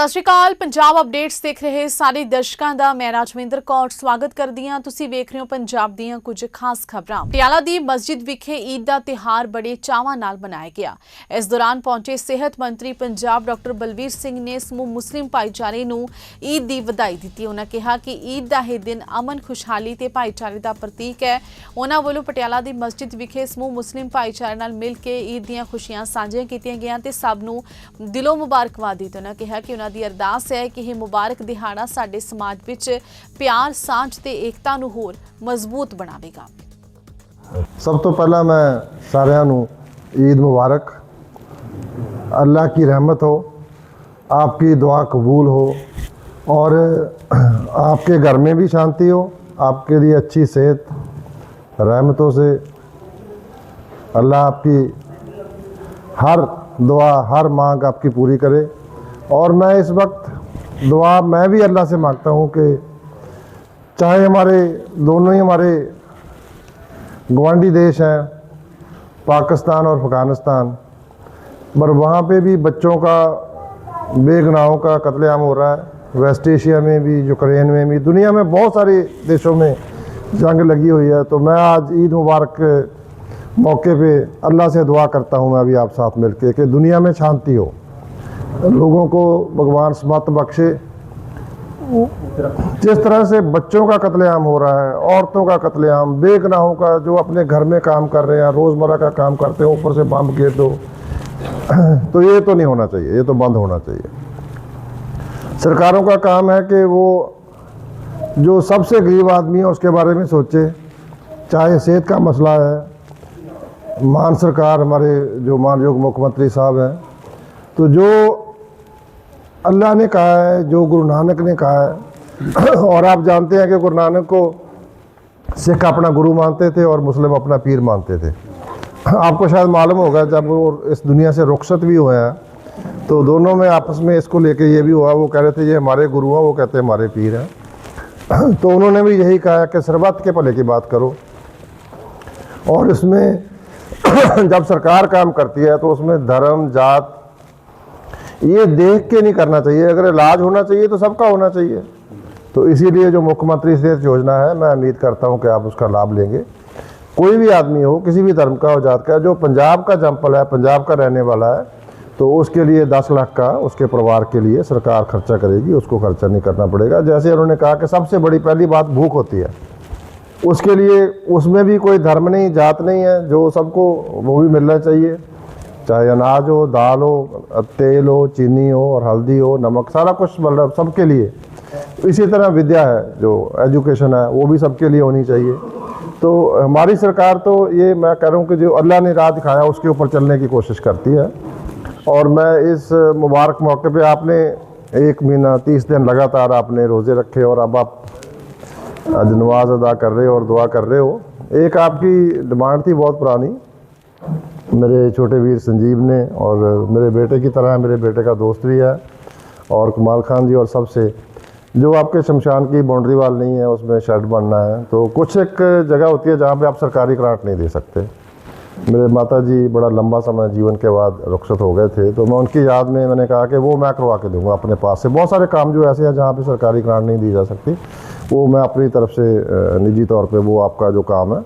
सत श्री अकाल। पंजाब अपडेट्स देख रहे सारे दर्शकों का मैं राजविंदर कौर स्वागत करदी हां। तुसीं वेख रहे हो पंजाब दीयां कुछ खास खबरां। पटियाला दी मस्जिद विखे ईद का तिहार बड़े चावां नाल मनाया गया। इस दौरान पहुंचे सेहत मंत्री पंजाब डॉक्टर बलवीर सिंह ने समूह मुस्लिम भाईचारे नूं ईद की वधाई दी। उन्होंने कहा कि ईद का यह दिन अमन खुशहाली ते भाईचारे का प्रतीक है। उन्होंने वालों पटियाला दी मस्जिद विखे समूह मुस्लिम भाईचारे नाल मिल के ईद दीयां खुशियां साझियां कीतियां गईयां ते सब नूं दिलों मुबारकबाद दी। उन्होंने कहा कि उन्होंने अरदास है कि यह मुबारक दिहाड़ा साडे समाज विच प्यार सांझ ते एकता नूं होर मजबूत बनावेगा। सब तो पहला मैं सारिਆਂ ਨੂੰ ईद मुबारक। अल्लाह की रहमत हो, आपकी दुआ कबूल हो और आपके घर में भी शांति हो, आपके लिए अच्छी सेहत रहमतों से अल्लाह आपकी हर दुआ हर मांग आपकी पूरी करे। और मैं इस वक्त दुआ मैं भी अल्लाह से मांगता हूँ कि चाहे हमारे दोनों ही हमारे गवांडी देश हैं पाकिस्तान और अफ़गानिस्तान, पर वहाँ पे भी बच्चों का बेगुनाहों का कत्लेआम हो रहा है। वेस्ट एशिया में भी, यूक्रेन में भी, दुनिया में बहुत सारे देशों में जंग लगी हुई है। तो मैं आज ईद मुबारक के मौके पे अल्लाह से दुआ करता हूँ, मैं अभी आप साथ मिलके, कि दुनिया में शांति हो, लोगों को भगवान समत बख्शे। जिस तरह से बच्चों का कत्लेआम हो रहा है, औरतों का कत्लेआम, बेगुनाहों का, जो अपने घर में काम कर रहे हैं, रोज़मर्रा का काम करते हैं, ऊपर से बम गिर दो, तो ये तो नहीं होना चाहिए, ये तो बंद होना चाहिए। सरकारों का काम है कि वो जो सबसे गरीब आदमी है उसके बारे में सोचे। चाहे सेहत का मसला है, मान सरकार हमारे जो मानयोग मुख्यमंत्री साहब हैं, तो जो अल्लाह ने कहा है, जो गुरु नानक ने कहा है, और आप जानते हैं कि गुरु नानक को सिख अपना गुरु मानते थे और मुस्लिम अपना पीर मानते थे। आपको शायद मालूम होगा जब वो इस दुनिया से रुखसत भी हुए हैं तो दोनों में आपस में इसको लेके ये भी हुआ, वो कह रहे थे ये हमारे गुरु हैं, वो कहते हैं हमारे पीर हैं। तो उन्होंने भी यही कहा कि सरबत के भले की बात करो, और इसमें जब सरकार काम करती है तो उसमें धर्म जात ये देख के नहीं करना चाहिए। अगर इलाज होना चाहिए तो सबका होना चाहिए। तो इसीलिए जो मुख्यमंत्री सेहत योजना है, मैं उम्मीद करता हूं कि आप उसका लाभ लेंगे। कोई भी आदमी हो, किसी भी धर्म का हो, जात का, जो पंजाब का जंपल है, पंजाब का रहने वाला है, तो उसके लिए 10 लाख का उसके परिवार के लिए सरकार खर्चा करेगी, उसको खर्चा नहीं करना पड़ेगा। जैसे उन्होंने कहा कि सबसे बड़ी पहली बात भूख होती है, उसके लिए उसमें भी कोई धर्म नहीं जात नहीं है, जो सबको वो भी मिलना चाहिए। चाहे अनाज हो, दाल हो, तेल हो, चीनी हो और हल्दी हो, नमक, सारा कुछ मतलब सबके लिए। इसी तरह विद्या है, जो एजुकेशन है, वो भी सबके लिए होनी चाहिए। तो हमारी सरकार तो ये मैं कह रहा हूँ कि जो अल्लाह ने राह दिखाया उसके ऊपर चलने की कोशिश करती है। और मैं इस मुबारक मौके पे आपने 1 महीना 30 दिन लगातार आपने रोज़े रखे और अब आप आज नमाज अदा कर रहे हो और दुआ कर रहे हो। एक आपकी डिमांड थी बहुत पुरानी, मेरे छोटे वीर संजीव ने, और मेरे बेटे की तरह है, मेरे बेटे का दोस्त भी है, और कमाल खान जी, और सबसे जो आपके शमशान की बाउंड्री वाल नहीं है उसमें शेड बनना है। तो कुछ एक जगह होती है जहाँ पे आप सरकारी ग्रांट नहीं दे सकते। मेरे माता जी बड़ा लंबा समय जीवन के बाद रुखसत हो गए थे, तो मैं उनकी याद में मैंने कहा कि वो मैं करवा के दूंगा अपने पास से। बहुत सारे काम जो ऐसे हैं जहाँ पे सरकारी ग्रांट नहीं दी जा सकती, वो मैं अपनी तरफ से निजी तौर पे वो आपका जो काम है,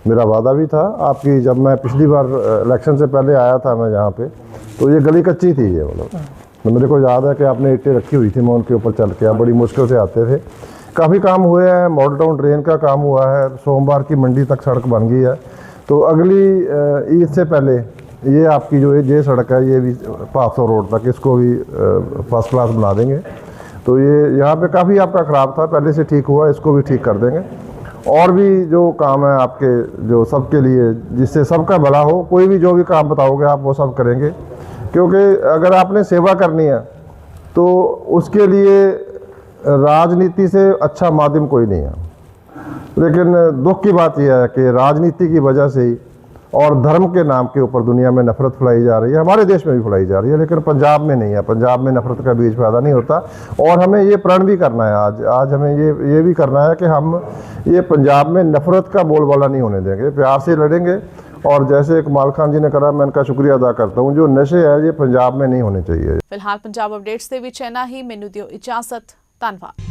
मेरा वादा भी था आपकी। जब मैं पिछली बार इलेक्शन से पहले आया था मैं यहाँ पे, तो ये गली कच्ची थी, ये मतलब तो मेरे को याद है कि आपने ईंटें रखी हुई थी, मैं उनके ऊपर चल के बड़ी मुश्किल से आते थे। काफ़ी काम हुए हैं, मॉडल टाउन ड्रेन का काम हुआ है, सोमवार की मंडी तक सड़क बन गई है। तो अगली ईद से पहले ये आपकी जो ये सड़क है, ये भी 500 रोड तक, इसको भी फर्स्ट क्लास बना देंगे। तो ये यहाँ पे काफ़ी आपका ख़राब था, पहले से ठीक हुआ, इसको भी ठीक कर देंगे। और भी जो काम है आपके, जो सबके लिए, जिससे सबका भला हो, कोई भी जो भी काम बताओगे आप वो सब करेंगे। क्योंकि अगर आपने सेवा करनी है तो उसके लिए राजनीति से अच्छा माध्यम कोई नहीं है। लेकिन दुख की बात यह है कि राजनीति की वजह से ही और धर्म के नाम के ऊपर दुनिया में नफरत फैलाई जा रही है। हमारे देश में भी फैलाई जा रही है, लेकिन पंजाब में नहीं है। पंजाब में नफरत का बीज पैदा नहीं होता। और हमें ये प्रण भी करना है, आज हमें ये भी करना है कि हम ये पंजाब में नफरत का बोलबाला नहीं होने देंगे, प्यार से लड़ेंगे। और जैसे कमाल खान जी ने करा, मैं इनका शुक्रिया अदा करता हूँ। जो नशे है ये पंजाब में नहीं होने चाहिए। ਫਿਲਹਾਲ ਪੰਜਾਬ ਅਪਡੇਟਸ ਦੇ ਵਿੱਚ ਇੰਨਾ ਹੀ। ਮੈਨੂੰ ਦਿਓ ਇਜਾਜ਼ਤ। ਧੰਨਵਾਦ।